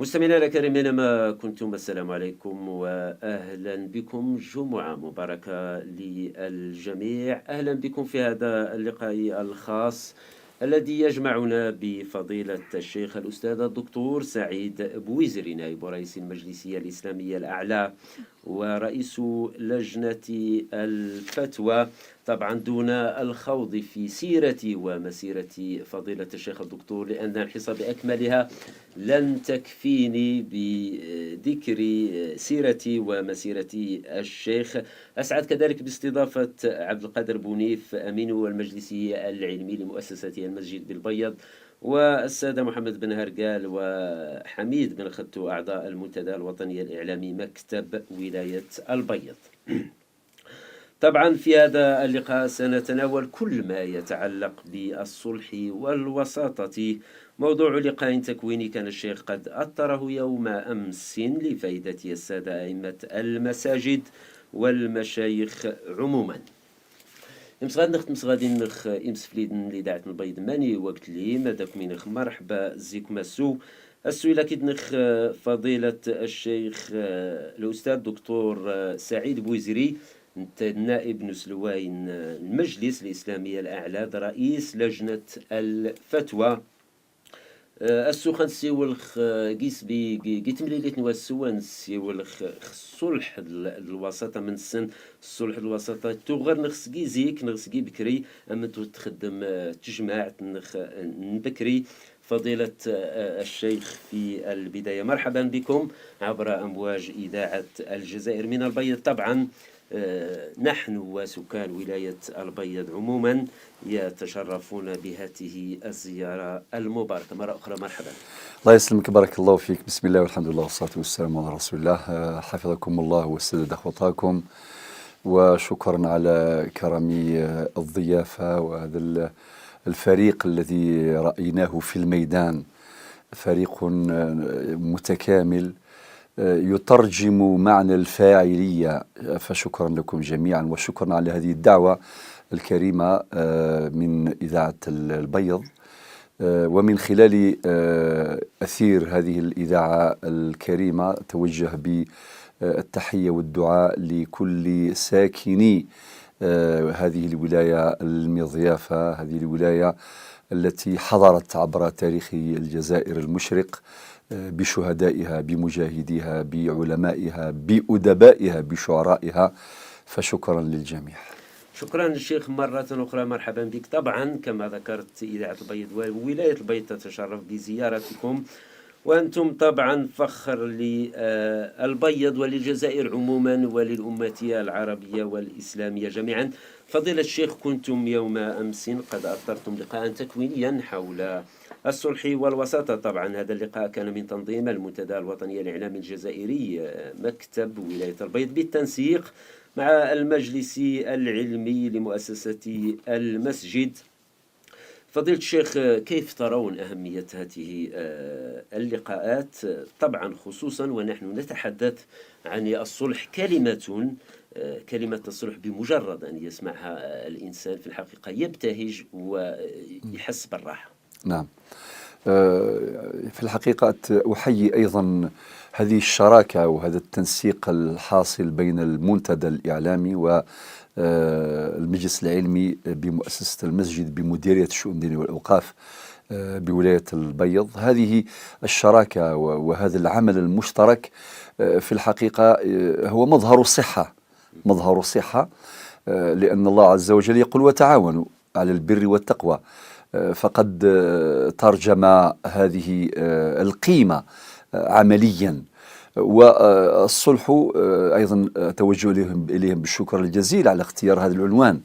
مستمعينا الكرام أينما كنتم، السلام عليكم وأهلا بكم. جمعة مباركة للجميع. أهلا بكم في هذا اللقاء الخاص الذي يجمعنا بفضيلة الشيخ الأستاذ الدكتور سعيد بويزري، نائب رئيس المجلسية الإسلامية الأعلى ورئيس لجنة الفتوى، طبعا دون الخوض في سيرة ومسيرة فضيلة الشيخ الدكتور، لأن الحصة بأكملها لن تكفيني بذكر سيرة ومسيرة الشيخ. أسعد كذلك باستضافة عبد القادر بونيف، أمين المجلسي العلمي لمؤسسة المسجد بالبيض، والسادة محمد بن هرقال وحميد بن خدتو، أعضاء المنتدى الوطني الإعلامي مكتب ولاية البيض. طبعا في هذا اللقاء سنتناول كل ما يتعلق بالصلح والوساطة. موضوع لقاء تكويني كان الشيخ قد أطره يوم أمس لفائدة السادة أئمة المساجد والمشايخ عموما. امس غادي نخ امس فليدن لداعة البيض ماني وقت لي ماداك منخ مرحبا زيك مسو السؤال كيد نخ فضيلة الشيخ الأستاذ دكتور سعيد بويزري، نائب نسلوين المجلس الإسلامي الأعلى، رئيس لجنة الفتوى. السوخن سيولخ قيس بي قيت مليليت نواسوان سيولخ الصلح الوساطة من السن الصلح الوساطة تغير نخسقي زيك نخسقي بكري أما تخدم تجمع بكري. فضيلة الشيخ في البداية مرحبا بكم عبر أمواج إذاعة الجزائر من البيض. طبعا نحن وسكان ولاية البيض عموما يتشرفون بهذه الزيارة المباركة. مرة أخرى مرحبا. الله يسلمك، بارك الله فيك. بسم الله والحمد لله والصلاة والسلام على رسول الله. حفظكم الله وسدد خطاكم، وشكرا على كرم الضيافة وهذا الفريق الذي رأيناه في الميدان، فريق متكامل يترجم معنى الفاعلية، فشكرا لكم جميعا وشكرا على هذه الدعوة الكريمة من إذاعة البيض، ومن خلال أثير هذه الإذاعة الكريمة توجه بالتحية والدعاء لكل ساكني هذه الولاية المضيافة، هذه الولاية التي حضرت عبر تاريخ الجزائر المشرق بشهدائها، بمجاهديها، بعلمائها، بأدبائها، بشعرائها، فشكرا للجميع. شكرا الشيخ مرة أخرى، مرحبا بك. طبعا كما ذكرت إذاعة البيض وولاية البيض تتشرف بزيارتكم، وأنتم طبعا فخر للبيض وللجزائر عموما وللأمة العربية والإسلامية جميعا. فضيلة الشيخ، كنتم يوم أمس قد أثرتم لقاء تكوينيا حول الصلح والوساطة. طبعا هذا اللقاء كان من تنظيم المنتدى الوطني الإعلامي الجزائري مكتب ولاية البيض بالتنسيق مع المجلس العلمي لمؤسسة المسجد. فضيلة الشيخ، كيف ترون أهمية هذه اللقاءات، طبعا خصوصا ونحن نتحدث عن الصلح؟ كلمة الصلح بمجرد أن يسمعها الإنسان في الحقيقة يبتهج ويحس بالراحة. نعم، في الحقيقة أحيي أيضا هذه الشراكة وهذا التنسيق الحاصل بين المنتدى الإعلامي والمجلس العلمي بمؤسسة المسجد بمديرية الشؤون الدينية والأوقاف بولاية البيض. هذه الشراكة وهذا العمل المشترك في الحقيقة هو مظهر الصحة، لأن الله عز وجل يقول وتعاونوا على البر والتقوى، فقد ترجم هذه القيمة عمليا. والصلح أيضا أتوجه إليهم بالشكر الجزيل على اختيار هذا العنوان.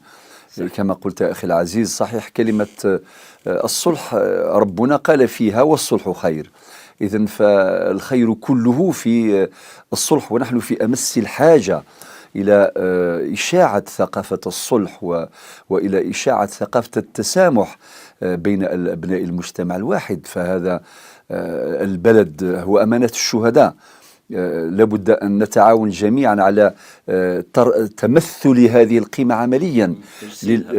كما قلت أخي العزيز، صحيح كلمة الصلح ربنا قال فيها والصلح خير، إذن فالخير كله في الصلح، ونحن في أمس الحاجة إلى إشاعة ثقافة الصلح وإلى إشاعة ثقافة التسامح بين أبناء المجتمع الواحد. فهذا البلد هو أمانة الشهداء، لابد أن نتعاون جميعا على تمثل هذه القيمة عمليا،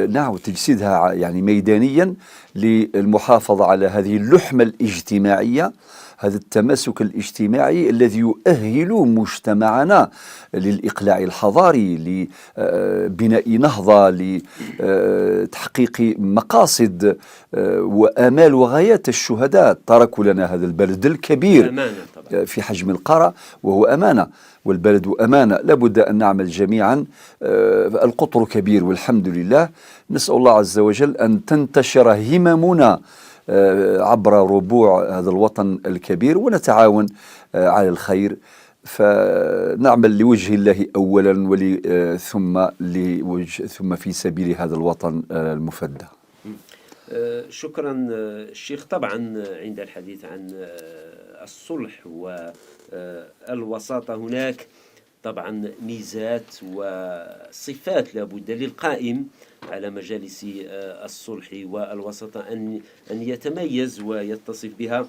نعم، تجسيدها يعني ميدانيا للمحافظة على هذه اللحمة الاجتماعية هذا التماسك الاجتماعي الذي يؤهل مجتمعنا للإقلاع الحضاري، لبناء نهضة، لتحقيق مقاصد وآمال وغايات الشهداء. تركوا لنا هذا البلد الكبير في حجم القارة، وهو أمانة، والبلد أمانة، لابد أن نعمل جميعا. القطر كبير والحمد لله. نسأل الله عز وجل أن تنتشر هممنا عبر ربوع هذا الوطن الكبير، ونتعاون على الخير، فنعمل لوجه الله أولا ثم في سبيل هذا الوطن المفدى. شكرا الشيخ. طبعا عند الحديث عن الصلح والوساطة هناك طبعا ميزات وصفات لابد للقائم على مجالس الصلح والوساطة أن يتميز ويتصف بها،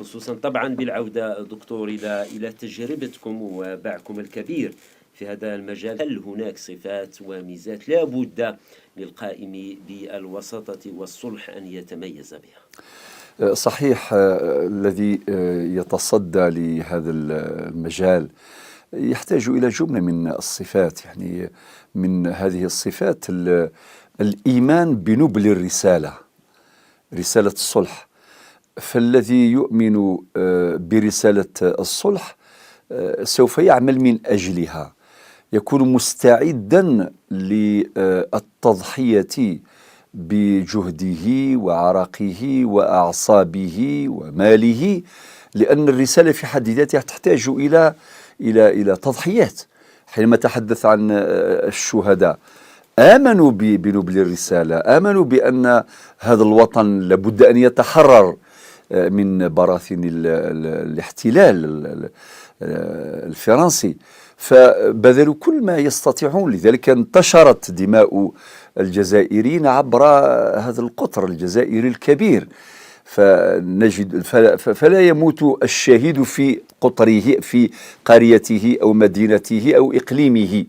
خصوصا طبعا بالعودة دكتور إلى تجربتكم وباعكم الكبير في هذا المجال. هل هناك صفات وميزات لابد للقائم بالوساطة والصلح أن يتميز بها؟ صحيح. الذي يتصدى لهذا المجال يحتاج إلى جملة من الصفات. يعني من هذه الصفات الإيمان بنبل الرسالة، رسالة الصلح. فالذي يؤمن برسالة الصلح سوف يعمل من أجلها، يكون مستعدا للتضحية بجهده وعرقه وأعصابه وماله، لأن الرسالة في حد ذاتها تحتاج إلى تضحيات. حينما تحدث عن الشهداء آمنوا بنبل الرسالة، آمنوا بأن هذا الوطن لابد أن يتحرر من براثن الاحتلال الفرنسي، فبذلوا كل ما يستطيعون. لذلك انتشرت دماء الجزائريين عبر هذا القطر الجزائري الكبير، فنجد فلا يموت الشهيد في قطره، في قريته أو مدينته أو إقليمه.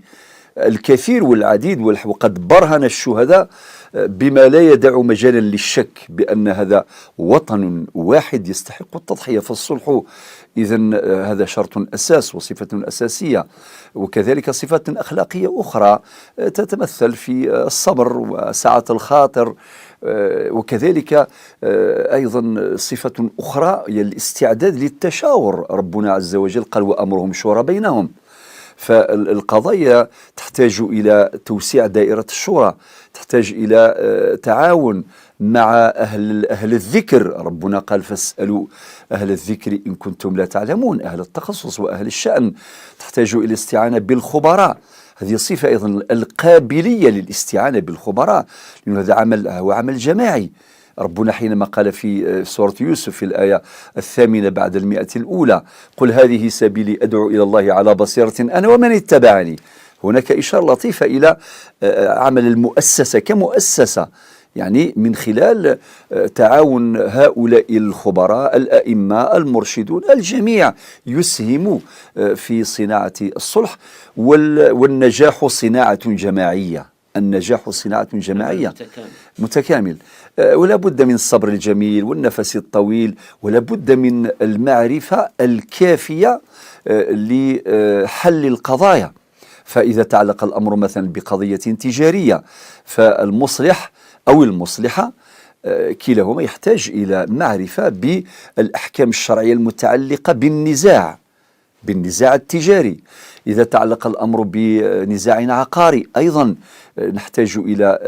الكثير والعديد، وقد برهن الشهداء بما لا يدع مجالا للشك بأن هذا وطن واحد يستحق التضحية. فالصلح إذن هذا شرط أساس وصفة أساسية، وكذلك صفات أخلاقية أخرى تتمثل في الصبر وسعة الخاطر، وكذلك أيضا صفة أخرى هي الاستعداد للتشاور. ربنا عز وجل قال وأمرهم شورى بينهم، فالقضايا تحتاج إلى توسيع دائرة الشورى، تحتاج إلى تعاون مع أهل الذكر. ربنا قال فاسألوا أهل الذكر إن كنتم لا تعلمون، أهل التخصص وأهل الشأن. تحتاج إلى الاستعانة بالخبراء، هذه صفة أيضا القابلية للاستعانة بالخبراء، لأن هذا هو عمل جماعي. ربنا حينما قال في سورة يوسف في الآية 8 بعد 100 قل هذه سبيلي أدعو إلى الله على بصيرة أنا ومن اتبعني، هناك إشارة لطيفة إلى عمل المؤسسة كمؤسسة، يعني من خلال تعاون هؤلاء الخبراء الأئمة المرشدون الجميع يسهم في صناعة الصلح. والنجاح صناعة جماعية، النجاح صناعة جماعية متكامل. ولا بد من الصبر الجميل والنفس الطويل، ولا بد من المعرفة الكافية لحل القضايا. فإذا تعلق الأمر مثلا بقضية تجارية، فالمصلح أو المصلحة كلاهما يحتاج إلى معرفة بالأحكام الشرعية المتعلقة بالنزاع التجاري. إذا تعلق الأمر بنزاع عقاري أيضا نحتاج إلى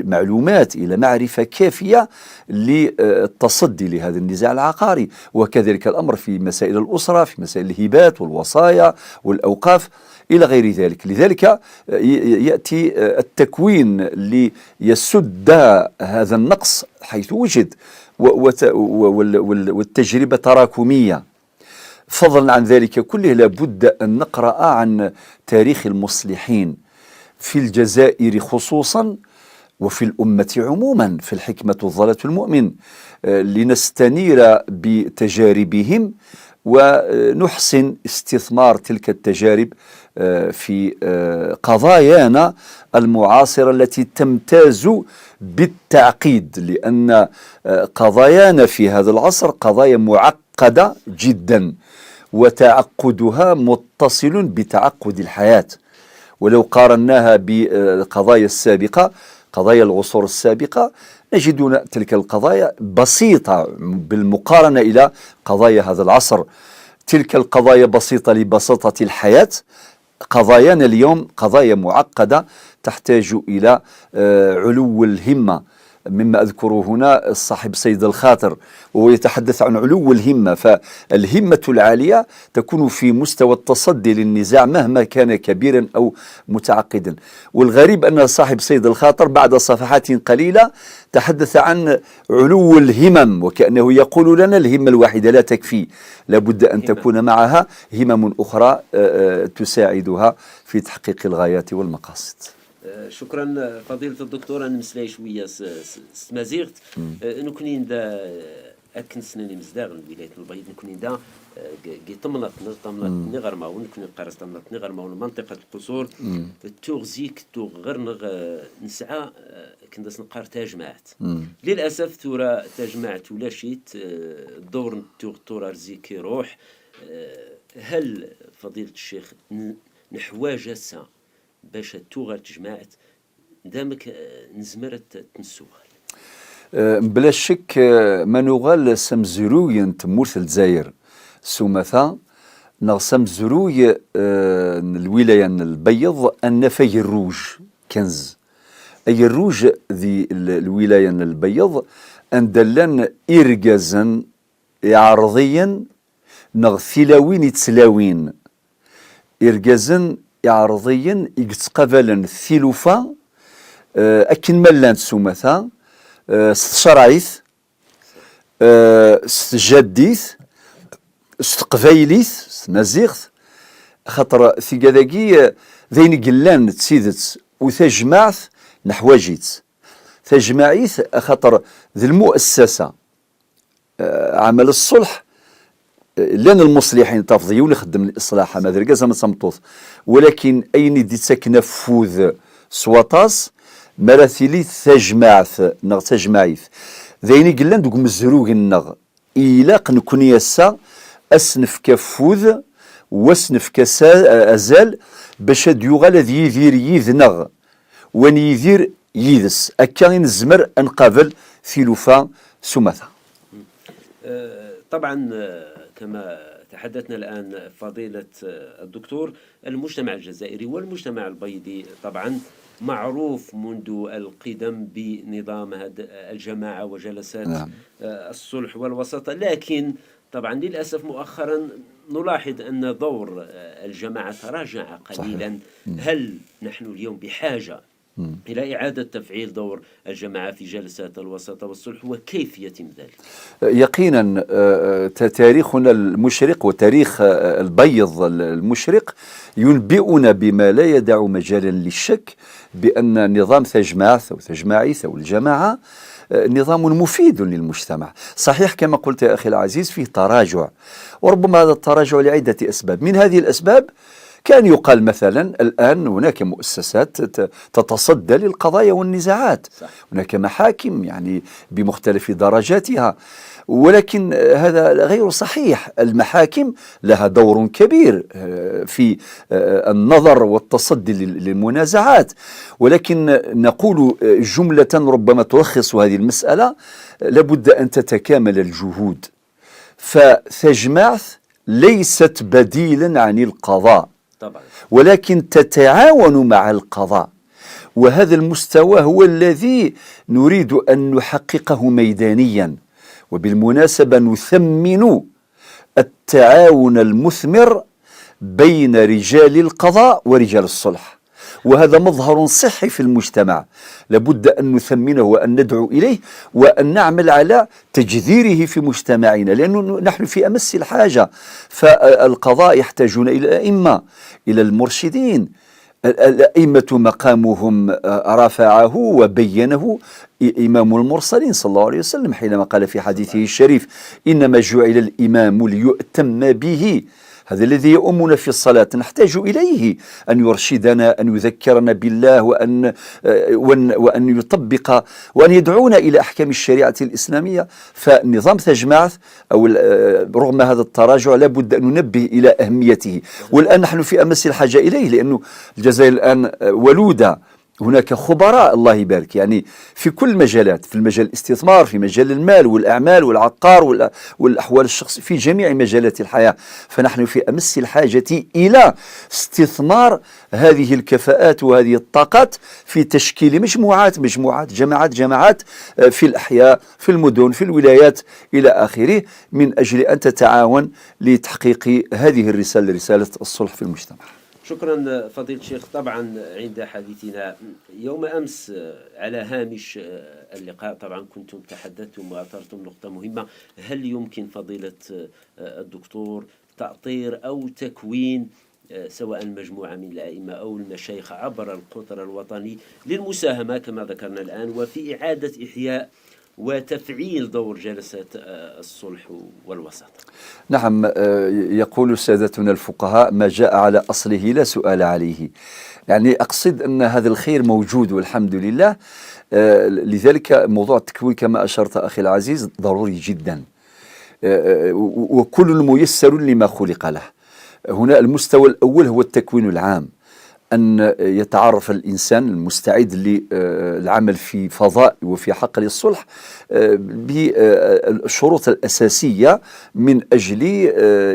معلومات، إلى معرفة كافية للتصدي لهذا النزاع العقاري. وكذلك الأمر في مسائل الأسرة، في مسائل الهبات والوصايا والأوقاف إلى غير ذلك. لذلك يأتي التكوين ليسد هذا النقص حيث وجد، والتجربة تراكمية. فضلا عن ذلك كله لابد أن نقرأ عن تاريخ المصلحين في الجزائر خصوصا وفي الأمة عموما، في الحكمة ضالة المؤمن، لنستنير بتجاربهم ونحسن استثمار تلك التجارب في قضايانا المعاصرة التي تمتاز بالتعقيد، لأن قضايانا في هذا العصر قضايا معقدة جدا، وتعقدها متصل بتعقد الحياة. ولو قارناها بالقضايا السابقة، قضايا العصور السابقة، نجد تلك القضايا بسيطة بالمقارنة إلى قضايا هذا العصر. تلك القضايا بسيطة لبساطة الحياة، قضايانا اليوم قضايا معقدة تحتاج إلى علو الهمة. مما أذكره هنا الصاحب سيد الخاطر وهو يتحدث عن علو الهمة، فالهمة العالية تكون في مستوى التصدي للنزاع مهما كان كبيرا أو متعقدا. والغريب أن صاحب سيد الخاطر بعد صفحات قليلة تحدث عن علو الهمم، وكأنه يقول لنا الهمة الواحدة لا تكفي، لابد أن تكون معها همم أخرى تساعدها في تحقيق الغايات والمقاصد. شكرا فضيلة الدكتور. أنا مسلاي شوية سمازيغت نكونين دا أكن سناني مزداغ الولايات البيض نكونين دا طملت نغرماون نكونين قارس طملت نغرماون منطقة القصور توغزيك توغرنغ نسعى كندس نقار تاجمعت للأسف تورا تاجمعت ولا شيت الدور تورا رزيك روح. هل فضيلة الشيخ نحواج هسه باش توغل تجمعت دامك نزمرت تنسوغل؟ بلا شك ما نغال سمزروي تمورث الجزائر سومثا نغسم زروي الولاية البيض النفي الروج كنز أي الروج ذي الولاية البيض أندلن إرجازا عرضيا نغثلاوين يتسلاوين إرجازا عرضيا يتقبلا ثلوفا أكن ملان سومثا ستشرايث ستجديث ستقفايليث ستمازيغث خاطر في كذاكي ذين قلان تسيدت وتجمعث نحواجيت تجمعيث خاطر ذي المؤسسة عمل الصلح لان المصلحين تفضيون يخدم الإصلاح ما ذلك زعما صمطوط، ولكن أين دي تكنفوذ سواطاس مراسيلي تجمعث نغ تجمعيث ذيني قلان دوك مزروق النغ إلاق نكون يسا أسنف كفوذ واسنف كسا أزال باش ديوغال ذي يذير يذنغ وان يذير يذس أكاين الزمر أنقابل ثلوفا سمثا. طبعا كما تحدثنا الآن فضيلة الدكتور، المجتمع الجزائري والمجتمع البيضي طبعا معروف منذ القدم بنظام الجماعة وجلسات الصلح والوساطة، لكن طبعا للأسف مؤخرا نلاحظ أن دور الجماعة تراجع قليلا. هل نحن اليوم بحاجة إلى إعادة تفعيل دور الجماعة في جلسات الوساطة والصلح وكيف يتم ذلك؟ يقينا تاريخنا المشرق وتاريخ البيض المشرق ينبئنا بما لا يدع مجالا للشك بأن نظام تجمعث أو تجمعيث أو الجماعة نظام مفيد للمجتمع. صحيح كما قلت يا أخي العزيز فيه تراجع، وربما هذا التراجع لعدة أسباب. من هذه الأسباب كان يقال مثلا الآن هناك مؤسسات تتصدى للقضايا والنزاعات، هناك محاكم يعني بمختلف درجاتها، ولكن هذا غير صحيح. المحاكم لها دور كبير في النظر والتصدي للمنازعات، ولكن نقول جملة ربما تلخص هذه المسألة: لابد أن تتكامل الجهود، فتجمعث ليست بديلا عن القضاء طبعا، ولكن تتعاون مع القضاء، وهذا المستوى هو الذي نريد أن نحققه ميدانيا. وبالمناسبة نثمن التعاون المثمر بين رجال القضاء ورجال الصلح، وهذا مظهر صحي في المجتمع لابد أن نثمنه وأن ندعو إليه وأن نعمل على تجذيره في مجتمعنا، لأنه نحن في أمس الحاجة. فالقضاء يحتاجون إلى الأئمة، إلى المرشدين. الأئمة مقامهم رفعه وبينه إمام المرسلين صلى الله عليه وسلم حينما قال في حديثه الشريف: إنما جعل الإمام ليؤتم به هذا الذي يؤمنا في الصلاة نحتاج إليه أن يرشدنا، أن يذكرنا بالله، وأن يطبق وأن يدعونا إلى أحكام الشريعة الإسلامية. فنظام تجمعث أو رغم هذا التراجع لابد أن ننبه إلى أهميته، والآن نحن في أمس الحاجة إليه، لأن الجزائر الآن ولودة، هناك خبراء الله يبارك يعني في كل المجالات، في المجال الاستثمار، في مجال المال والأعمال والعقار والأحوال الشخصية، في جميع مجالات الحياة. فنحن في أمس الحاجة إلى استثمار هذه الكفاءات وهذه الطاقات في تشكيل مجموعات جماعات في الأحياء، في المدن، في الولايات إلى آخره، من أجل أن تتعاون لتحقيق هذه الرسالة، رسالة الصلح في المجتمع. شكرا فضيلة الشيخ. طبعا عند حديثنا يوم أمس على هامش اللقاء طبعا كنتم تحدثتم وأثرتم نقطة مهمة. هل يمكن فضيلة الدكتور تأطير أو تكوين سواء مجموعة من الأئمة أو المشايخ عبر القطر الوطني للمساهمة كما ذكرنا الآن وفي إعادة إحياء وتفعيل دور جلسات الصلح والوسط؟ نعم، يقول سادتنا الفقهاء: ما جاء على أصله لا سؤال عليه. يعني أقصد أن هذا الخير موجود والحمد لله. لذلك موضوع التكوين كما أشرت أخي العزيز ضروري جدا، وكل ميسر لما خلق له. هنا المستوى الأول هو التكوين العام، أن يتعرف الإنسان المستعد للعمل في فضاء وفي حقل الصلح بالشروط الأساسية من أجل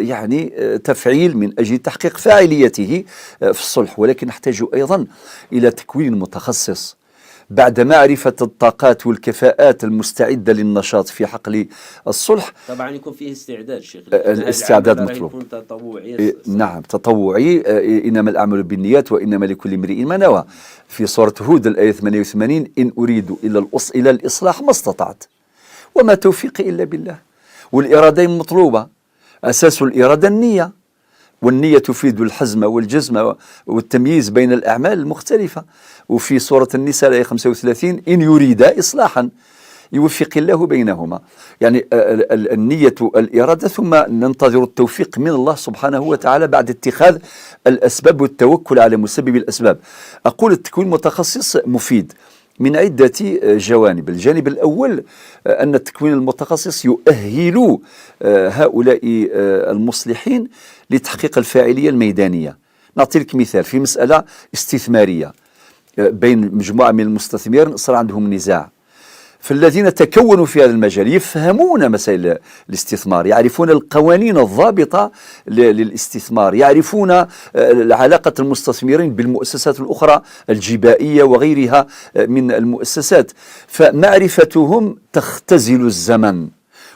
يعني تفعيل، من أجل تحقيق فاعليته في الصلح. ولكن نحتاج أيضا إلى تكوين متخصص بعد معرفة الطاقات والكفاءات المستعدة للنشاط في حقل الصلح. طبعا يكون فيه استعداد شيخ، الاستعداد مطلوب. يكون تطوعي. نعم تطوعي. إنما الأعمال بالنيات وإنما لكل امرئ ما نوى. في سورة هود الآية 88: إن أريد إلى الإصلاح ما استطعت وما توفيقي إلا بالله. والإرادة مطلوبة، أساس الإرادة النية، والنية تفيد الحزم والجزم والتمييز بين الأعمال المختلفة. وفي سورة النساء الآية 35: إن يريد إصلاحا يوفق الله بينهما. يعني النية الإرادة، ثم ننتظر التوفيق من الله سبحانه وتعالى بعد اتخاذ الأسباب والتوكل على مسبب الأسباب. أقول التكوين المتخصص مفيد من عدة جوانب. الجانب الأول أن التكوين المتخصص يؤهل هؤلاء المصلحين لتحقيق الفاعلية الميدانية. نعطي لك مثال في مسألة استثمارية بين مجموعة من المستثمرين صار عندهم نزاع، فالذين تكونوا في هذا المجال يفهمون مسائل الاستثمار، يعرفون القوانين الضابطة للاستثمار، يعرفون علاقة المستثمرين بالمؤسسات الأخرى الجبائية وغيرها من المؤسسات. فمعرفتهم تختزل الزمن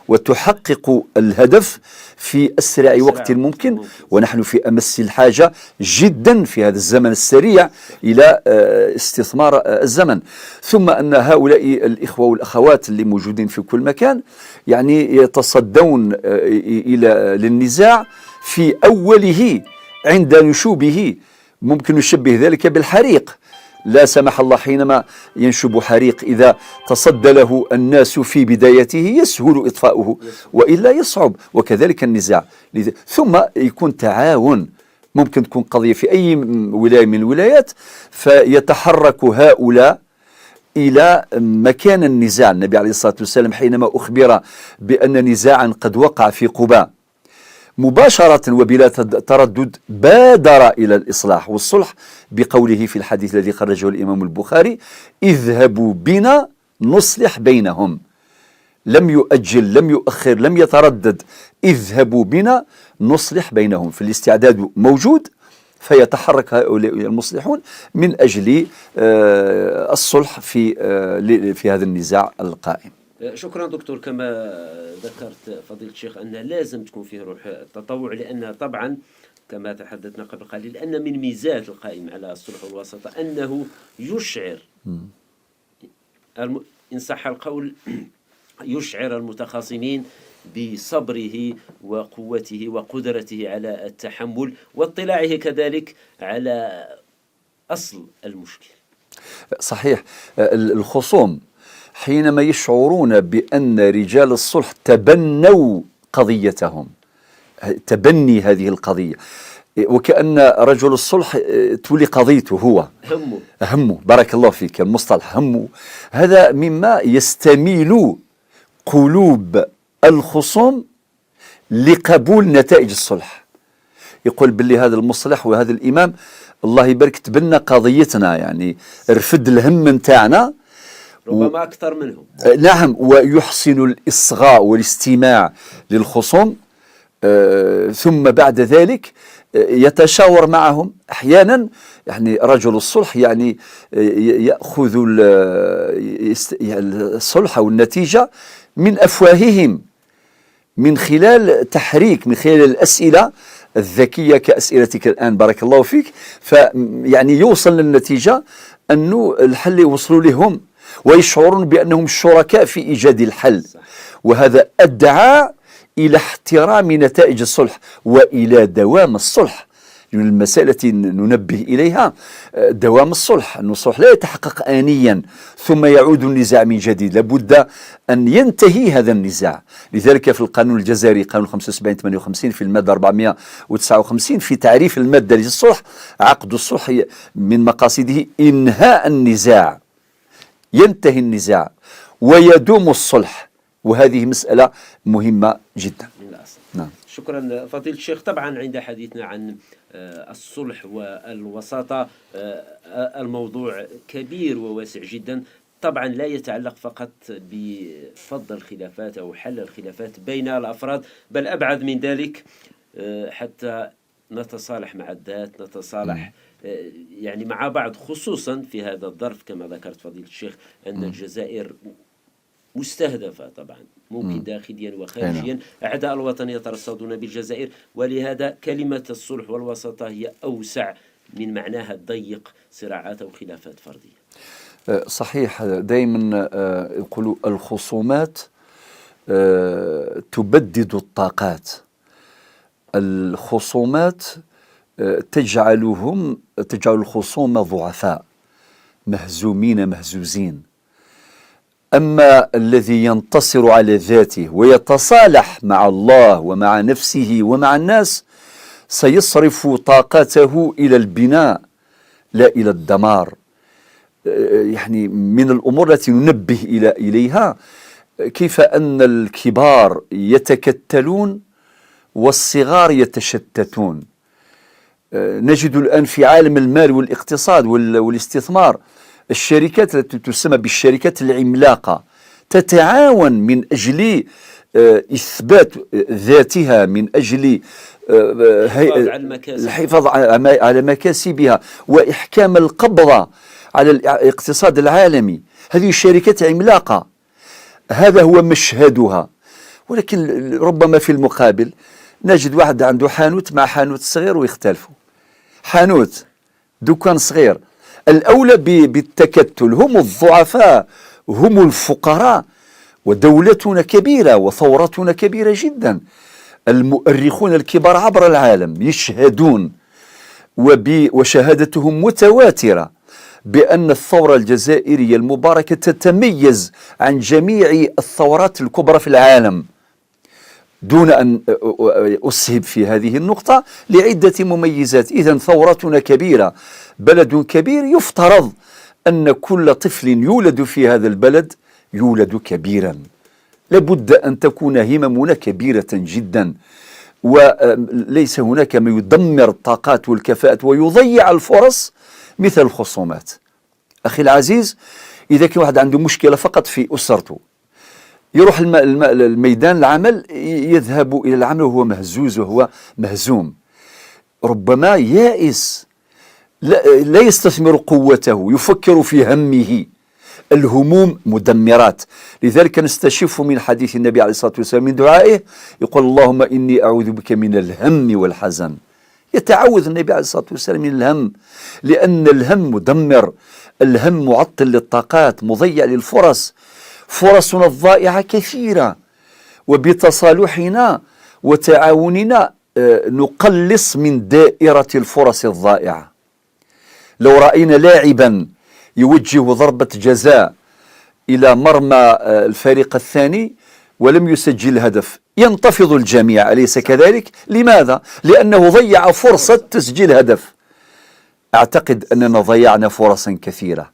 وتحقق الهدف في أسرع وقت ممكن، ونحن في أمس الحاجة جدا في هذا الزمن السريع إلى استثمار الزمن. ثم أن هؤلاء الإخوة والأخوات اللي موجودين في كل مكان يعني يتصدون للنزاع في أوله عند نشوبه. ممكن نشبه ذلك بالحريق، لا سمح الله حينما ينشب حريق إذا تصدى له الناس في بدايته يسهل إطفاؤه، وإلا يصعب. وكذلك النزاع. ثم يكون تعاون، ممكن تكون قضية في أي ولاية من الولايات فيتحرك هؤلاء إلى مكان النزاع. النبي عليه الصلاة والسلام حينما أخبر بأن نزاعا قد وقع في قباء مباشرة وبلا تردد بادر إلى الإصلاح والصلح بقوله في الحديث الذي خرجه الإمام البخاري: اذهبوا بنا نصلح بينهم. لم يؤجل، لم يؤخر، لم يتردد، اذهبوا بنا نصلح بينهم. في الاستعداد موجود، فيتحرك هؤلاء المصلحون من أجل الصلح في هذا النزاع القائم. شكرا دكتور. كما ذكرت فضيلة الشيخ أن لازم تكون فيه روح التطوع، لأن طبعا كما تحدثنا قبل قليل أن من ميزات القائم على الصلح والوسطة أنه يشعر إن صح القول يشعر المتخاصمين بصبره وقوته وقدرته على التحمل واطلاعه كذلك على أصل المشكل. صحيح. الخصوم حينما يشعرون بأن رجال الصلح تبنوا قضيتهم، تبني هذه القضية، وكأن رجل الصلح تولي قضيته هو همه. بارك الله فيك، المصطلح همه هذا مما يستميل قلوب الخصوم لقبول نتائج الصلح. يقول باللي هذا المصلح وهذا الإمام الله يبارك تبنى قضيتنا، يعني رفد الهم نتاعنا ربما أكثر منهم. نعم، ويحسن الإصغاء والاستماع للخصوم، ثم بعد ذلك يتشاور معهم. أحيانا يعني رجل الصلح يعني يأخذ الصلح أو النتيجة من أفواههم، من خلال تحريك، من خلال الأسئلة الذكية كأسئلتك الآن بارك الله فيك، فيعني يوصل للنتيجة أنه الحل يوصلوا لهم ويشعرون بأنهم شركاء في إيجاد الحل. وهذا أدعى إلى احترام نتائج الصلح وإلى دوام الصلح. من المسائل التي ننبه إليها دوام الصلح، أن الصلح لا يتحقق آنيا ثم يعود النزاع من جديد، لابد أن ينتهي هذا النزاع. لذلك في القانون الجزائري قانون 75-58 في المادة 459 في تعريف المادة للصلح: عقد الصلح من مقاصده إنهاء النزاع، ينتهي النزاع ويدوم الصلح، وهذه مسألة مهمة جدا. نعم. شكرا فضيلة الشيخ. طبعا عند حديثنا عن الصلح والوساطة الموضوع كبير وواسع جدا، طبعا لا يتعلق فقط بفض الخلافات أو حل الخلافات بين الأفراد، بل أبعد من ذلك، حتى نتصالح مع الذات، نتصالح يعني مع بعض، خصوصا في هذا الظرف كما ذكرت فضيلة الشيخ أن الجزائر مستهدفة طبعا، ممكن داخليا وخارجيا. أعداء الوطن يترصدون بالجزائر، ولهذا كلمة الصلح والوساطة هي أوسع من معناها الضيق، صراعات أو خلافات فردية. صحيح. دائما يقولوا الخصومات تبدد الطاقات، الخصومات تجعل الخصوم ضعفاء مهزومين مهزوزين. أما الذي ينتصر على ذاته ويتصالح مع الله ومع نفسه ومع الناس سيصرف طاقته إلى البناء لا إلى الدمار. يعني من الأمور التي ننبه إليها كيف أن الكبار يتكتلون والصغار يتشتتون. نجد الآن في عالم المال والاقتصاد والاستثمار الشركات التي تسمى بالشركات العملاقة تتعاون من أجل إثبات ذاتها، من أجل الحفاظ على مكاسبها وإحكام القبضة على الاقتصاد العالمي. هذه الشركات عملاقة، هذا هو مشهدها. ولكن ربما في المقابل نجد واحد عنده حانوت مع حانوت صغير ويختلفوا. حانوت دكان صغير، الأولى بالتكتل هم الضعفاء، هم الفقراء، ودولتنا كبيرة وثورتنا كبيرة جدا. المؤرخون الكبار عبر العالم يشهدون وشهادتهم متواترة بأن الثورة الجزائرية المباركة تتميز عن جميع الثورات الكبرى في العالم. دون أن أسهب في هذه النقطة لعدة مميزات. إذن ثورتنا كبيرة، بلد كبير، يفترض أن كل طفل يولد في هذا البلد يولد كبيرا. لابد أن تكون هممنا كبيرة جدا، وليس هناك ما يدمر الطاقات والكفاءات ويضيع الفرص مثل الخصومات. أخي العزيز، إذا كان واحد عنده مشكلة فقط في أسرته، يروح الميدان العمل، يذهب إلى العمل وهو مهزوز وهو مهزوم، ربما يائس، لا يستثمر قوته، يفكر في همه. الهموم مدمرات. لذلك نستشف من حديث النبي عليه الصلاة والسلام من دعائه، يقول: اللهم إني أعوذ بك من الهم والحزن. يتعوذ النبي عليه الصلاة والسلام من الهم، لأن الهم مدمر، الهم معطل للطاقات، مضيع للفرص. فرصنا الضائعة كثيرة، وبتصالحنا وتعاوننا نقلص من دائرة الفرص الضائعة. لو رأينا لاعبا يوجه ضربة جزاء إلى مرمى الفريق الثاني ولم يسجل هدف ينتفض الجميع، أليس كذلك؟ لماذا؟ لأنه ضيع فرصة تسجيل هدف. أعتقد أننا ضيعنا فرصا كثيرة،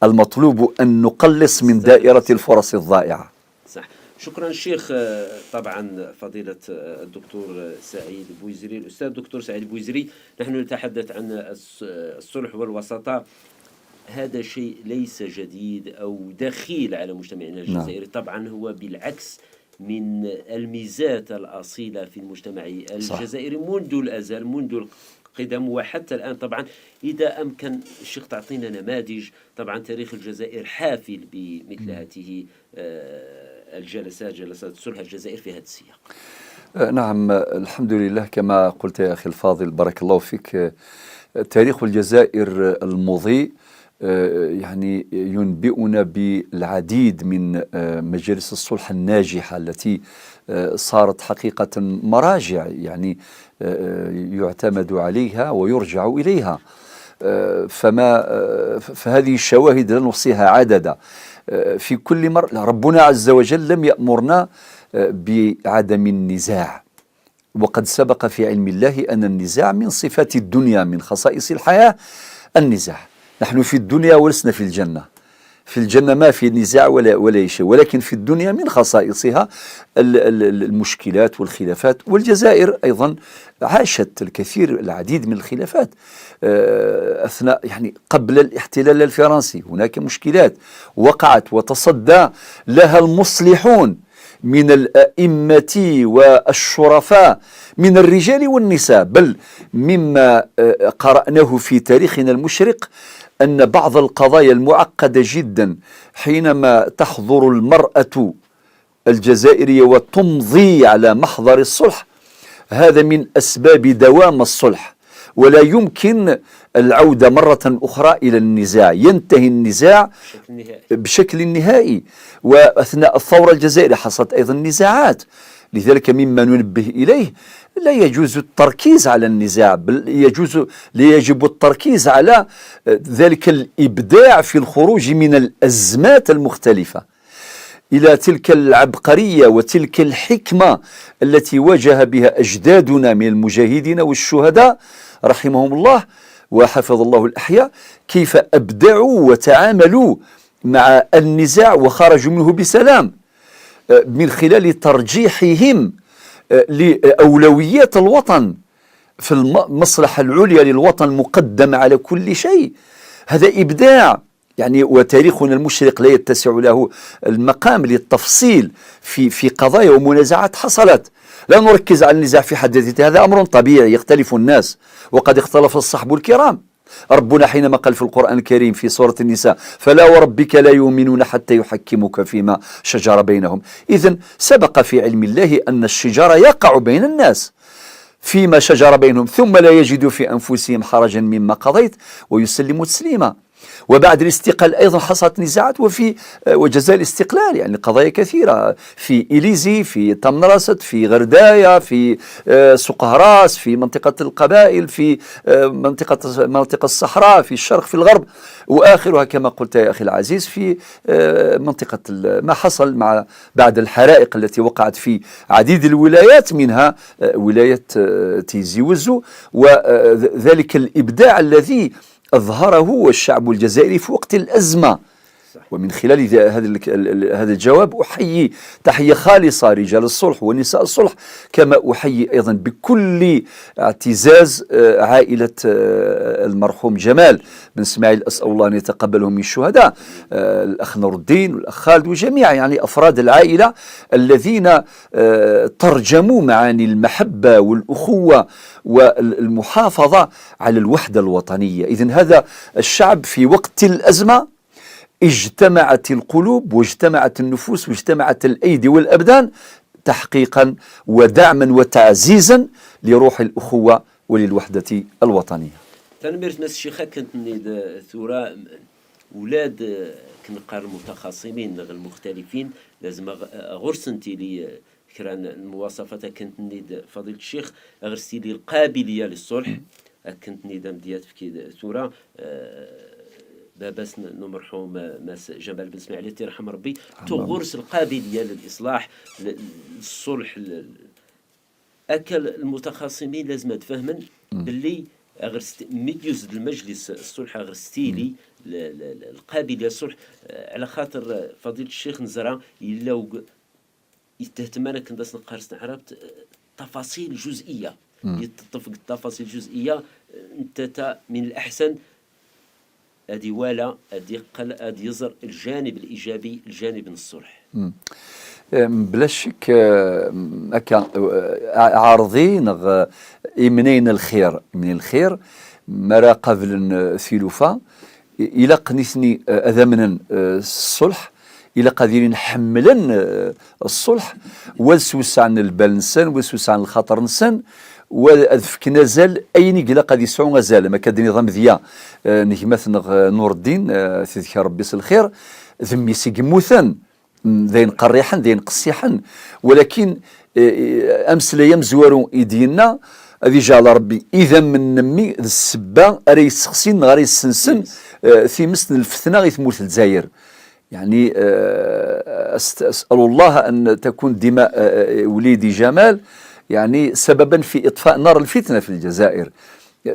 المطلوب أن نقلص من دائرة الفرص الضائعة. صح. شكرا شيخ. طبعا فضيلة الدكتور سعيد بويزري، الأستاذ الدكتور سعيد بويزري، نحن نتحدث عن الصلح والوساطة. هذا شيء ليس جديد أو دخيل على مجتمعنا الجزائري. طبعا هو بالعكس من الميزات الأصيلة في المجتمع الجزائري منذ الأزل، منذ القدم وحتى الآن. طبعا إذا أمكن الشيخ تعطينا نماذج، طبعا تاريخ الجزائر حافل بمثل هذه الجلسات، جلسات الصلح الجزائر في هذا السياق. نعم، الحمد لله. كما قلت يا أخي الفاضل بارك الله فيك، تاريخ الجزائر المضي يعني ينبئنا بالعديد من مجالس الصلح الناجحة التي صارت حقيقة مراجع يعني يعتمد عليها ويرجع إليها. فهذه الشواهد لا نحصيها عددا. في كل مرة ربنا عز وجل لم يأمرنا بعدم النزاع، وقد سبق في علم الله أن النزاع من صفات الدنيا، من خصائص الحياة النزاع. نحن في الدنيا ولسنا في الجنة. في الجنة ما في نزاع ولا شيء، ولكن في الدنيا من خصائصها المشكلات والخلافات. والجزائر أيضا عاشت العديد من الخلافات أثناء يعني قبل الاحتلال الفرنسي. هناك مشكلات وقعت وتصدى لها المصلحون من الأئمة والشرفاء من الرجال والنساء. بل مما قرأناه في تاريخنا المشرق أن بعض القضايا المعقدة جدا حينما تحضر المرأة الجزائرية وتمضي على محضر الصلح، هذا من أسباب دوام الصلح، ولا يمكن العودة مرة أخرى إلى النزاع. ينتهي النزاع بشكل نهائي. وأثناء الثورة الجزائرية حصلت أيضا نزاعات، لذلك مما ننبه إليه لا يجوز التركيز على النزاع، بل يجب التركيز على ذلك الإبداع في الخروج من الأزمات المختلفة إلى تلك العبقرية وتلك الحكمة التي واجه بها أجدادنا من المجاهدين والشهداء رحمهم الله وحفظ الله الأحياء، كيف أبدعوا وتعاملوا مع النزاع وخرجوا منه بسلام من خلال ترجيحهم لأولويات الوطن، في المصلحة العليا للوطن مقدم على كل شيء. هذا إبداع يعني. وتاريخنا المشرق لا يتسع له المقام للتفصيل في قضايا ومنازعات حصلت. لا نركز على النزاع في حد ذاته، هذا أمر طبيعي، يختلف الناس وقد اختلف الصحب الكرام. ربنا حينما قال في القرآن الكريم في سورة النساء: فلا وربك لا يؤمنون حتى يحكموك فيما شجر بينهم. إذن سبق في علم الله أن الشجار يقع بين الناس فيما شجر بينهم، ثم لا يجدوا في أنفسهم حرجا مما قضيت ويسلموا تسليما. وبعد الاستقلال أيضا حصلت نزاعات وفي وجزاء الاستقلال يعني قضايا كثيرة، في إليزي، في تمنرست، في غرداية، في سقهراس، في منطقة القبائل، في منطقة الصحراء، في الشرق، في الغرب، وآخرها كما قلت يا أخي العزيز في منطقة ما حصل بعد الحرائق التي وقعت في عديد الولايات، منها ولاية تيزي وزو. وذلك الإبداع الذي أظهره الشعب الجزائري في وقت الأزمة. ومن خلال هذا الجواب أحيي تحية خالصة رجال الصلح ونساء الصلح، كما أحيي أيضا بكل اعتزاز عائلة المرحوم جمال بن اسماعيل، أسأل الله أن يتقبلهم من الشهداء، الأخ نور الدين والأخ خالد وجميع يعني أفراد العائلة الذين ترجموا معاني المحبة والأخوة والمحافظة على الوحدة الوطنية. إذن هذا الشعب في وقت الأزمة اجتمعت القلوب واجتمعت النفوس واجتمعت الأيدي والأبدان تحقيقا ودعما وتعزيزا لروح الأخوة وللوحدة الوطنية. تنميرت ناس الشيخة كنت نيد ثورة ولاد كنقار المتخاصمين المختلفين لازم غرسنتي لي كران المواصفات كنت نيد فضيلة الشيخ غرسي لي القابلية للصلح كنت نيد مديات في ثورة لاباس نمرحوا ماس جمال بن اسماعيل تيرحم ربي تغرس القابليه للاصلاح للصلح. اكل المتخاصمين لازم تفهمن باللي ميديوز المجلس الصلح غير ستيلي القابليه للصلح، على خاطر فضيله الشيخ نزرع الا يتهتمنا كنداس نقارس عرفت تفاصيل جزئيه يتفق التفاصيل الجزئيه. انت من الاحسن ادي ولا ادي يزر الجانب الايجابي الجانب من الصلح. بلا شك عارضين منين الخير من الخير مرا قبل ثلوفا الى قنيسني اذمنا الصلح الى قادرين نحملن الصلح والسوس عن البال نسن والسوس عن الخطر نسن وذفك نزال اين يقلا قد يسعو غزال ما كاد نظام ذيا نهمث نور الدين تذكر ربي الخير ذمي سيقموثن ذين قريحا ذين قصيحا، ولكن امس الايام زوارو يدينا هذه جعل ربي اذا من نمي السبه اري يسخسين غير يسنسن في مثل الفتنه غير تموت الجزائر. يعني اسال الله ان تكون دماء وليدي جمال يعني سببا في اطفاء نار الفتنه في الجزائر.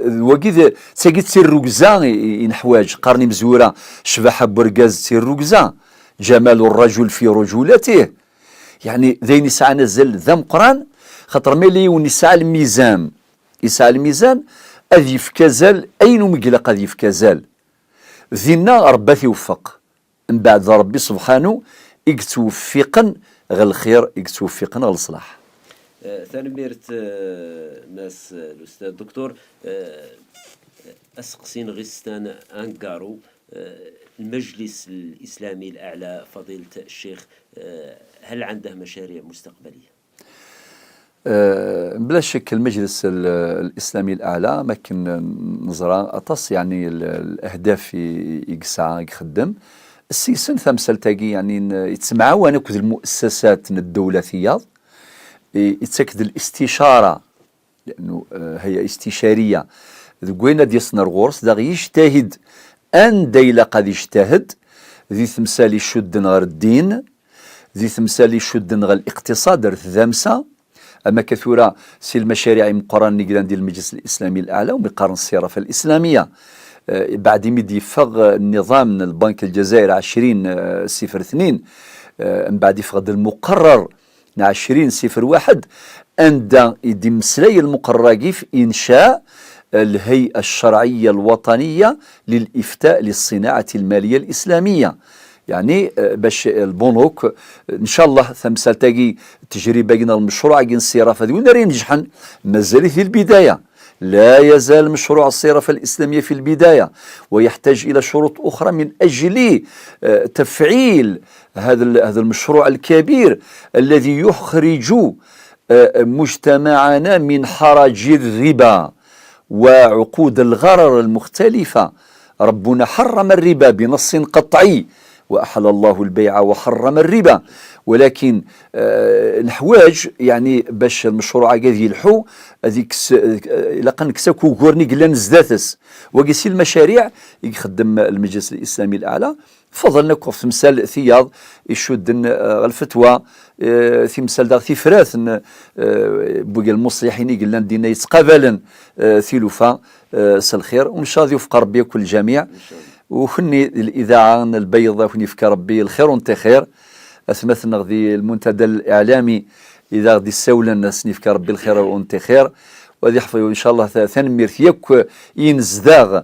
وكذا تساقي تسير ركزا ينحواج قرني مزوره شبح بركاز تسير ركزا جمال الرجل في رجولته. يعني ذين يسعى نزل ذم قران خاطر ملي ونسعى الميزان يسعى الميزان اذي في كزال اين مقلق اذي في كزال ذينا ربي يوفق من بعد ربي سبحانه يكتوفقن غير الخير يكتوفقن غير الصلاح. ثاني ميرت ناس الاستاذ الدكتور اسقسين غيستان انكارو المجلس الإسلامي الأعلى فضيلة الشيخ هل عنده مشاريع مستقبلية؟ بلا شك المجلس الإسلامي الأعلى ما كان نظرة أطس يعني الأهداف يقسع يخدم السيسن ثمثل تاقي يعني يتسمع وانا كذ المؤسسات الدولة يتسكد الاستشارة لأنه هي استشارية ذوينا ديسنا الغورس دا يجتهد أن ديلا قد يجتهد ذي ثمثال يشد غير الدين ذي ثمثال يشد غير الاقتصاد ذامسة أما كثورة سي المشاريع مقارنة ديال المجلس الإسلامي الأعلى ومقارن الصرافة الإسلامية بعد مد يفغ النظام من البنك الجزائر 20/02 من بعد يفقد المقرر 20/01 عند يدي مسلي المقرر كيف إنشاء الهيئة الشرعية الوطنية للإفتاء للصناعة المالية الإسلامية. يعني باش البنوك ان شاء الله ثمثال تاقي تجربه قلنا المشروع قلنا الصرافه ذي وين ينجحن مازال في البدايه، لا يزال مشروع الصرافه الاسلاميه في البدايه ويحتاج الى شروط اخرى من اجل تفعيل هذا المشروع الكبير الذي يخرج مجتمعنا من حرج الربا وعقود الغرر المختلفه. ربنا حرم الربا بنص قطعي وأحل الله البيع وحرم الربا، ولكن نحواج يعني باش المشروع قاعد يلحو هذيك لقن كساكو غورني قلنا نزداتس وقيسي المشاريع يخدم المجلس الإسلامي الأعلى فضلنا كوف مثال ثياض يشد الفتوى في مثال داغ ثفراث بوغي المصلحين قلنا دينا يتقابلن ثلوفا سالخير وان شاء الله يوفق ربي كل الجميع وخني الإذاعة البيضاء خني فكر ربي الخير وانت خير أثمثنا غذي المنتدى الإعلامي إذا غدي السولة الناس نفكر ربي الخير وانت خير وذي حفظ إن شاء الله ثاني يك ينزداغ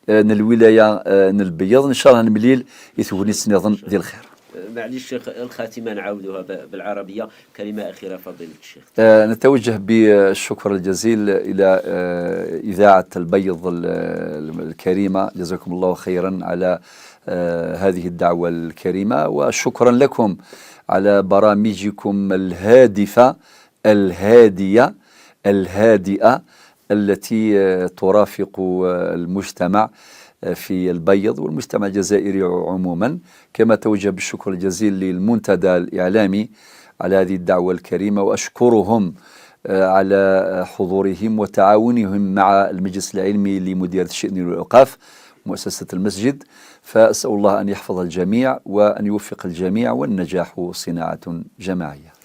الولاية البيض إن شاء الله نمليل يثوني سنظن ذي الخير. معليش الخاتمة نعاودها بالعربية كلمة أخيرة فضيلة الشيخ. نتوجه بالشكر الجزيل إلى إذاعة البيض الكريمة جزاكم الله خيرا على هذه الدعوة الكريمة وشكرا لكم على برامجكم الهادفة الهادئة التي ترافق المجتمع في البيض والمجتمع الجزائري عموما. كما توجه بالشكر الجزيل للمنتدى الإعلامي على هذه الدعوة الكريمة وأشكرهم على حضورهم وتعاونهم مع المجلس العلمي لمديرية الشؤون والأوقاف مؤسسة المسجد. فأسأل الله أن يحفظ الجميع وأن يوفق الجميع، والنجاح صناعة جماعية.